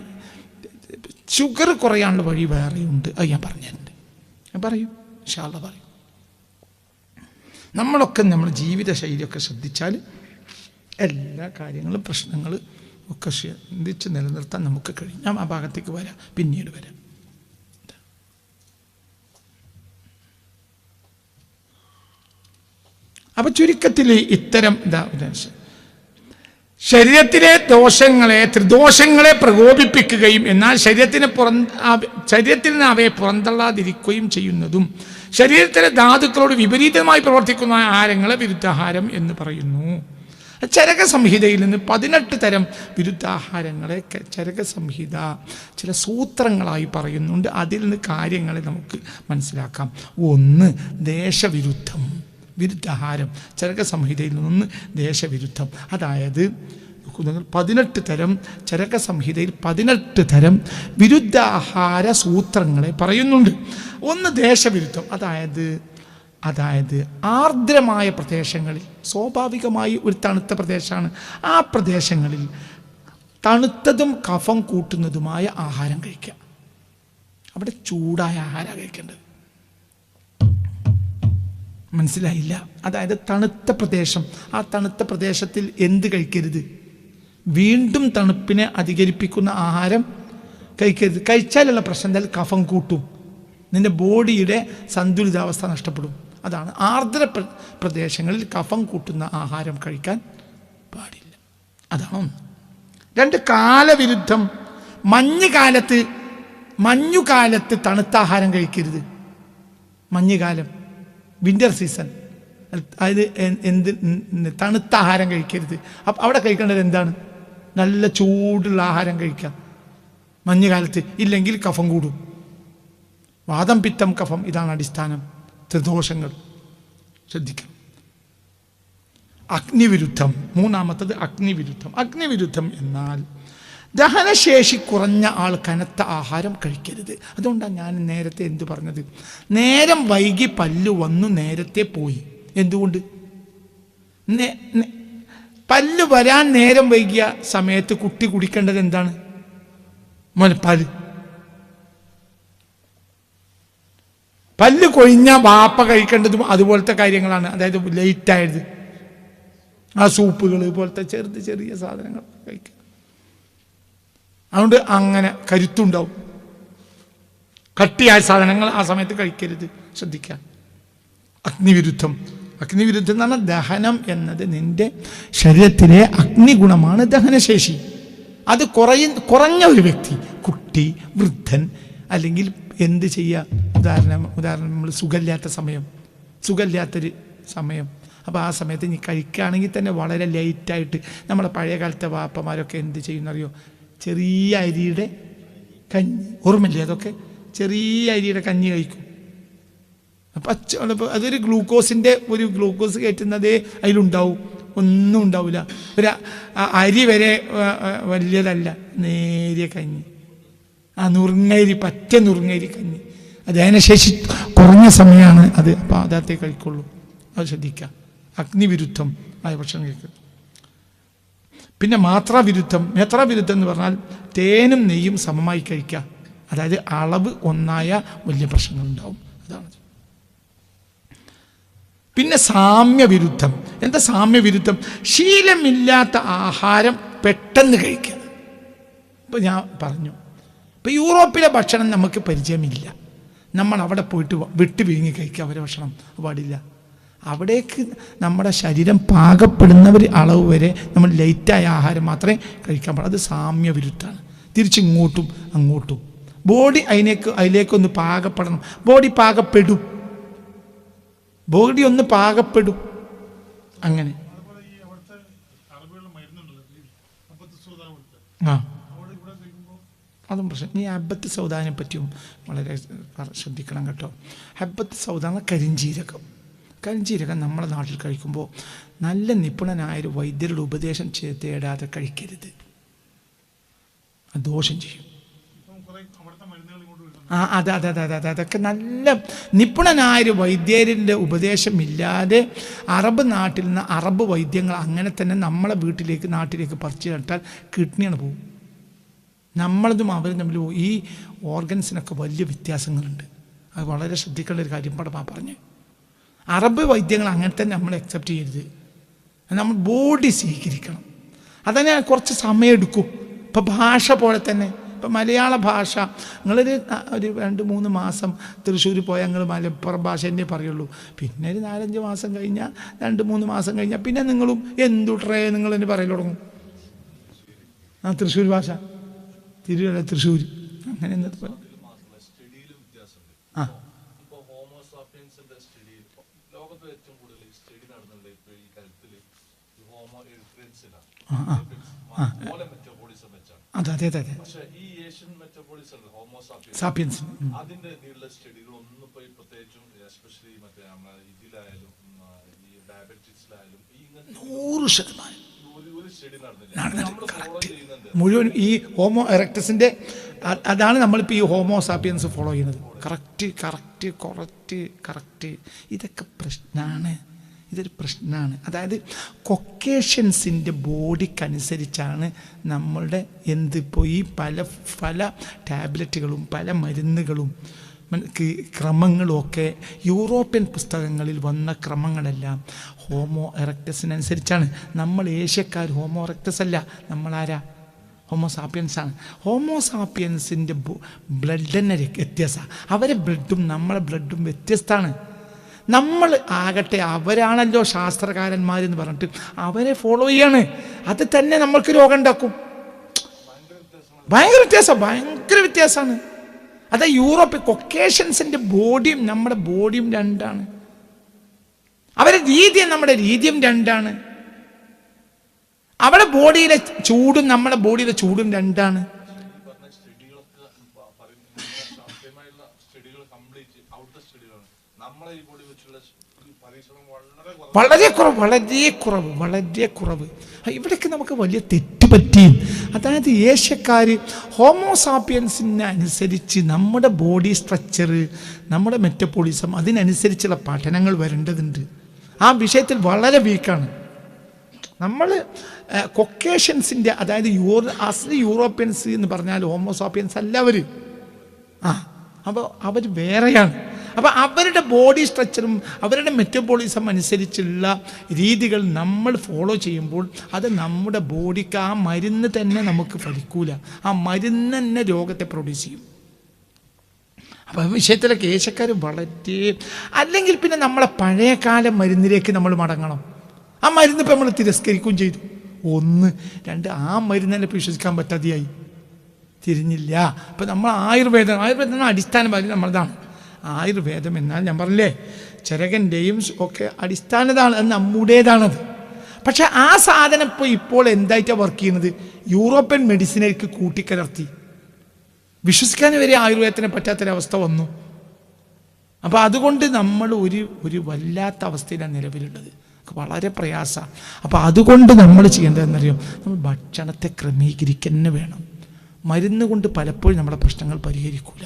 ഷുഗർ കുറയാനുള്ള വഴി വേറെയുണ്ട്. അത് ഞാൻ പറഞ്ഞിട്ടുണ്ട്. ഞാൻ പറയും, ഇൻഷാ അല്ലാഹ് പറയും. നമ്മളൊക്കെ നമ്മുടെ ജീവിതശൈലിയൊക്കെ ശ്രദ്ധിച്ചാൽ എല്ലാ കാര്യങ്ങളും പ്രശ്നങ്ങൾ ഒക്കെ ചിന്തിച്ച് നിലനിർത്താൻ നമുക്ക് കഴിയും. ഞാൻ ആ ഭാഗത്തേക്ക് വരാം, പിന്നീട് വരാം. അപ്പൊ ചുരുക്കത്തിൽ ഇത്തരം ശരീരത്തിലെ ത്രിദോഷങ്ങളെ പ്രകോപിപ്പിക്കുകയും എന്നാൽ ശരീരത്തിൽ നിന്ന് അവയെ പുറന്തള്ളാതിരിക്കുകയും ചെയ്യുന്നതും ശരീരത്തിലെ ധാതുക്കളോട് വിപരീതമായി പ്രവർത്തിക്കുന്ന ആഹാരങ്ങളെ വിരുദ്ധാഹാരം എന്ന് പറയുന്നു. ചരക സംഹിതയിൽ നിന്ന് 18 തരം വിരുദ്ധാഹാരങ്ങളെ ചരക സംഹിത ചില സൂത്രങ്ങളായി പറയുന്നുണ്ട്. അതിൽ നിന്ന് കാര്യങ്ങളെ നമുക്ക് മനസ്സിലാക്കാം. 1, ദേശവിരുദ്ധം. വിരുദ്ധാഹാരം ചരക സംഹിതയിൽ നിന്ന് ദേശവിരുദ്ധം. അതായത് 18 തരം ചരക സംഹിതയിൽ 18 തരം വിരുദ്ധാഹാര സൂത്രങ്ങളെ പറയുന്നുണ്ട്. 1, ദേശവിരുദ്ധം. അതായത് ആർദ്രമായ പ്രദേശങ്ങളിൽ, സ്വാഭാവികമായി ഒരു തണുത്ത പ്രദേശമാണ്, ആ പ്രദേശങ്ങളിൽ തണുത്തതും കഫം കൂട്ടുന്നതുമായ ആഹാരം കഴിക്കുക. അവിടെ ചൂടായ ആഹാരം കഴിക്കേണ്ടത്, മനസ്സിലായില്ല? അതായത് തണുത്ത പ്രദേശം, ആ തണുത്ത പ്രദേശത്തിൽ എന്ത് കഴിക്കരുത്? വീണ്ടും തണുപ്പിനെ അധികരിപ്പിക്കുന്ന ആഹാരം കഴിക്കരുത്. കഴിച്ചാലുള്ള പ്രശ്നം എന്തായാലും കഫം കൂട്ടും, നിന്റെ ബോഡിയുടെ സന്തുലിതാവസ്ഥ നഷ്ടപ്പെടും. അതാണ് ആർദ്ര പ്രദേശങ്ങളിൽ കഫം കൂട്ടുന്ന ആഹാരം കഴിക്കാൻ പാടില്ല. അതാണ് ഒന്ന്. രണ്ട്, കാലവിരുദ്ധം. മഞ്ഞുകാലത്ത് തണുത്ത ആഹാരം കഴിക്കരുത്. മഞ്ഞുകാലം, വിൻ്റർ സീസൺ, അതായത് തണുത്ത ആഹാരം കഴിക്കരുത്. അപ്പം അവിടെ കഴിക്കേണ്ടത് എന്താണ്? നല്ല ചൂടുള്ള ആഹാരം കഴിക്കാം മഞ്ഞുകാലത്ത്. ഇല്ലെങ്കിൽ കഫം കൂടും. വാദം, പിത്തം, കഫം, ഇതാണ് അടിസ്ഥാനം. ത്രിദോഷങ്ങൾ ശ്രദ്ധിക്കണം. അഗ്നിവിരുദ്ധം. മൂന്നാമത്തത് അഗ്നിവിരുദ്ധം. അഗ്നിവിരുദ്ധം എന്നാൽ ദഹനശേഷി കുറഞ്ഞ ആൾ കനത്ത ആഹാരം കഴിക്കരുത്. അതുകൊണ്ടാണ് ഞാൻ നേരത്തെ എന്ത് പറഞ്ഞത്? നേരം വൈകി പല്ല് വന്നു നേരത്തെ പോയി. എന്തുകൊണ്ട്? പല്ല് വരാൻ നേരം വൈകിയ സമയത്ത് കുട്ടി കുടിക്കേണ്ടത് എന്താണ്? മുലപ്പാല്. പല്ല് കൊഴിഞ്ഞ വാപ്പ കഴിക്കേണ്ടതും അതുപോലത്തെ കാര്യങ്ങളാണ്. അതായത് ലേറ്റായത് ആ സൂപ്പുകൾ പോലത്തെ ചെറിയ സാധനങ്ങൾ കഴിക്കുക. അതുകൊണ്ട് അങ്ങനെ കരുത്തുണ്ടാവും. കട്ടിയായ സാധനങ്ങൾ ആ സമയത്ത് കഴിക്കരുത്. ശ്രദ്ധിക്കുക. അഗ്നിവിരുദ്ധം. അഗ്നിവിരുദ്ധം എന്ന് പറഞ്ഞാൽ ദഹനം എന്നത് നിന്റെ ശരീരത്തിലെ അഗ്നിഗുണമാണ് ദഹനശേഷി. അത് കുറഞ്ഞ ഒരു വ്യക്തി, കുട്ടി, വൃദ്ധൻ, അല്ലെങ്കിൽ എന്ത് ചെയ്യുക? ഉദാഹരണം നമ്മൾ സുഖമില്ലാത്തൊരു സമയം. അപ്പോൾ ആ സമയത്ത് നീ കഴിക്കുകയാണെങ്കിൽ തന്നെ വളരെ ലേറ്റായിട്ട്. നമ്മളെ പഴയ കാലത്തെ വാപ്പമാരൊക്കെ എന്ത് ചെയ്യുന്നറിയോ? ചെറിയ അരിയുടെ കഞ്ഞി, ഓർമ്മയില്ലേ? അതൊക്കെ ചെറിയ അരിയുടെ കഞ്ഞി കഴിക്കും. അപ്പം അതൊരു ഗ്ലൂക്കോസ് കയറ്റുന്നതേ അതിലുണ്ടാവും, ഒന്നും ഉണ്ടാവില്ല. അരി വരെ വലിയതല്ല, നേരിയ കഞ്ഞി, പറ്റ നുറുങ്ങരി കഞ്ഞി. ദഹനശേഷി കുറഞ്ഞ സമയമാണ് അത്. അപ്പം അതേ കഴിക്കുള്ളൂ. അത് ശ്രദ്ധിക്കുക. അഗ്നിവിരുദ്ധം ആയ ഭക്ഷണം കഴിക്കുക. പിന്നെ മാത്രാവിരുദ്ധം എന്ന് പറഞ്ഞാൽ തേനും നെയ്യും സമമായി കഴിക്കുക. അതായത് അളവ് ഒന്നായ വലിയ പ്രശ്നങ്ങളുണ്ടാവും. അതാണ്. പിന്നെ സാമ്യവിരുദ്ധം. എന്താ സാമ്യവിരുദ്ധം? ശീലമില്ലാത്ത ആഹാരം പെട്ടെന്ന് കഴിക്കുക. ഇപ്പം ഞാൻ പറഞ്ഞു, ഇപ്പം യൂറോപ്പിലെ ഭക്ഷണം നമുക്ക് പരിചയമില്ല. നമ്മൾ അവിടെ പോയിട്ട് വിട്ട് വീങ്ങി കഴിക്കുക. അവരെ ഭക്ഷണം പാടില്ല. അവിടേക്ക് നമ്മുടെ ശരീരം പാകപ്പെടുന്നവർ അളവ് വരെ നമ്മൾ ലൈറ്റായ ആഹാരം മാത്രമേ കഴിക്കാൻ പാടുള്ളൂ. അത് സാമ്യവിരുദ്ധമാണ്. തിരിച്ചിങ്ങോട്ടും അങ്ങോട്ടും. ബോഡി അതിലേക്കൊന്ന് പാകപ്പെടണം. ബോഡി ഒന്ന് പാകപ്പെടും. അങ്ങനെ അതും പ്രശ്നം. ഈ ഹബ്ബത്ത് സൗദാനെ പറ്റിയും വളരെ ശ്രദ്ധിക്കണം കേട്ടോ. ഹബ്ബത്ത് സൗദ എന്ന കരിഞ്ജീരകം നമ്മുടെ നാട്ടിൽ കഴിക്കുമ്പോൾ നല്ല നിപുണനായൊരു വൈദ്യരുടെ ഉപദേശം തേടാതെ കഴിക്കരുത്. അത് ദോഷം ചെയ്യും. അതെ അതൊക്കെ നല്ല നിപുണനായൊരു വൈദ്യരുടെ ഉപദേശമില്ലാതെ അറബ് നാട്ടിൽ നിന്ന് അറബ് വൈദ്യങ്ങൾ അങ്ങനെ തന്നെ നമ്മളെ നാട്ടിലേക്ക് പറിച്ചു നട്ടാൽ കിഡ്നിയാണ് പോകും. നമ്മളതും അവരും തമ്മിൽ പോകും. ഈ ഓർഗൻസിനൊക്കെ വലിയ വ്യത്യാസങ്ങളുണ്ട്. അത് വളരെ ശ്രദ്ധിക്കേണ്ട ഒരു കാര്യം പടമാ പറഞ്ഞ്. അറബ് വൈദ്യങ്ങൾ അങ്ങനെ തന്നെ നമ്മൾ അക്സെപ്റ്റ് ചെയ്യരുത്. നമ്മൾ ബോഡി സ്വീകരിക്കണം. അതന്നെ കുറച്ച് സമയമെടുക്കും. ഇപ്പം ഭാഷ പോലെ തന്നെ. ഇപ്പം മലയാള ഭാഷ നിങ്ങളൊരു 2-3 മാസം തൃശ്ശൂർ പോയാൽ ഞങ്ങൾ മലപ്പുറം ഭാഷ തന്നെ പറയുള്ളൂ. പിന്നെ ഒരു 4-5 മാസം കഴിഞ്ഞാൽ 2-3 മാസം കഴിഞ്ഞാൽ പിന്നെ നിങ്ങളും എന്തുട്രേ നിങ്ങൾ തന്നെ പറയൽ തുടങ്ങും. തൃശ്ശൂർ ഭാഷ തൃശ്ശൂർ അങ്ങനെ എന്നിട്ട് അതെ സാപ്പിയൻസ് മുഴുവൻ ഈ ഹോമോ എറക്ടസിന്റെ അതാണ് നമ്മളിപ്പോൾ ഈ ഹോമോ സാപ്പിയൻസ് ഫോളോ ചെയ്യുന്നത്. കറക്റ്റ് ഇതൊക്കെ ഇതൊരു പ്രശ്നമാണ്. അതായത് കൊക്കേഷ്യൻസിൻ്റെ ബോഡിക്കനുസരിച്ചാണ് നമ്മളുടെ ഇപ്പോൾ ഈ പല ടാബ്ലറ്റുകളും പല മരുന്നുകളും ക്രമങ്ങളുമൊക്കെ യൂറോപ്യൻ പുസ്തകങ്ങളിൽ വന്ന ക്രമങ്ങളെല്ലാം ഹോമോ എറക്ടസിനനുസരിച്ചാണ്. നമ്മൾ ഏഷ്യക്കാർ ഹോമോ എറക്ടസ് അല്ല, നമ്മളാരാ? ഹോമോ സാപ്പിയൻസാണ്. ഹോമോ സാപ്പിയൻസിൻ്റെ ബ്ലഡ് തന്നെ വ്യത്യാസമാണ്. അവരെ ബ്ലഡും നമ്മളെ ബ്ലഡും വ്യത്യസ്തമാണ്. നമ്മൾ ആകട്ടെ അവരാണല്ലോ ശാസ്ത്രകാരന്മാരെന്ന് പറഞ്ഞിട്ട് അവരെ ഫോളോ ചെയ്യാണ്. അത് തന്നെ നമ്മൾക്ക് രോഗം ഉണ്ടാക്കും. ഭയങ്കര വ്യത്യാസമാണ്. അതാ യൂറോപ്പ് കൊക്കേഷ്യൻസിന്റെ ബോഡിയും നമ്മുടെ ബോഡിയും രണ്ടാണ്. അവരുടെ രീതിയും നമ്മുടെ രീതിയും രണ്ടാണ്. അവരുടെ ബോഡിയിലെ ചൂടും നമ്മുടെ ബോഡിയിലെ ചൂടും രണ്ടാണ്. വളരെ കുറവ്. ഇവിടേക്ക് നമുക്ക് വലിയ തെറ്റുപറ്റി. അതായത് ഏഷ്യക്കാർ ഹോമോസാപ്പിയൻസിനെ അനുസരിച്ച് നമ്മുടെ ബോഡി സ്ട്രക്ചർ, നമ്മുടെ മെറ്റബോളിസം അതിനനുസരിച്ചുള്ള പഠനങ്ങൾ വരേണ്ടതുണ്ട്. ആ വിഷയത്തിൽ വളരെ വീക്കാണ് നമ്മൾ. കൊക്കേഷ്യൻസിൻ്റെ, അതായത് അസലി യൂറോപ്യൻസ് എന്ന് പറഞ്ഞാൽ ഹോമോസാപ്പിയൻസ് അല്ല അവർ. അപ്പോൾ അവർ വേറെയാണ്. അപ്പോൾ അവരുടെ ബോഡി സ്ട്രക്ചറും അവരുടെ മെറ്റബോളിസം അനുസരിച്ചുള്ള രീതികൾ നമ്മൾ ഫോളോ ചെയ്യുമ്പോൾ അത് നമ്മുടെ ബോഡിക്ക് ആ മരുന്ന് തന്നെ നമുക്ക് ഫലിക്കൂല. ആ മരുന്ന് തന്നെ രോഗത്തെ പ്രൊഡ്യൂസ് ചെയ്യും. അപ്പോൾ ആ വിഷയത്തിലൊക്കെ ഏഷ്യക്കാർ വളരെ, അല്ലെങ്കിൽ പിന്നെ നമ്മളെ പഴയകാല മരുന്നിലേക്ക് നമ്മൾ മടങ്ങണം. ആ മരുന്ന് ഇപ്പം നമ്മൾ തിരസ്കരിക്കുകയും ചെയ്തു. 1, 2 ആ മരുന്ന് തന്നെ വിശ്വസിക്കാൻ പറ്റാതെയായി, തിരിഞ്ഞില്ല. അപ്പം നമ്മൾ ആയുർവേദം അടിസ്ഥാന മരുന്ന് നമ്മളതാണ്. ആയുർവേദം എന്നാൽ ഞാൻ പറഞ്ഞില്ലേ, ചരകൻ്റെയും ഒക്കെ അടിസ്ഥാനതാണ്, അത് നമ്മുടേതാണത്. പക്ഷെ ആ സാധനം ഇപ്പോൾ എന്തായിട്ടാണ് വർക്ക് ചെയ്യുന്നത്? യൂറോപ്യൻ മെഡിസിനേക്ക് കൂട്ടിക്കലർത്തി വിശ്വസിക്കാൻ വരെ ആയുർവേദത്തിനെ പറ്റാത്തൊരവസ്ഥ വന്നു. അപ്പോൾ അതുകൊണ്ട് നമ്മൾ ഒരു വല്ലാത്ത അവസ്ഥയിലാണ് നിലവിലുള്ളത്. വളരെ പ്രയാസമാണ്. അപ്പോൾ അതുകൊണ്ട് നമ്മൾ ചെയ്യേണ്ടതെന്നറിയോ, നമ്മൾ ഭക്ഷണത്തെ ക്രമീകരിക്കുക തന്നെ വേണം. മരുന്ന് കൊണ്ട് പലപ്പോഴും നമ്മുടെ പ്രശ്നങ്ങൾ പരിഹരിക്കൂല.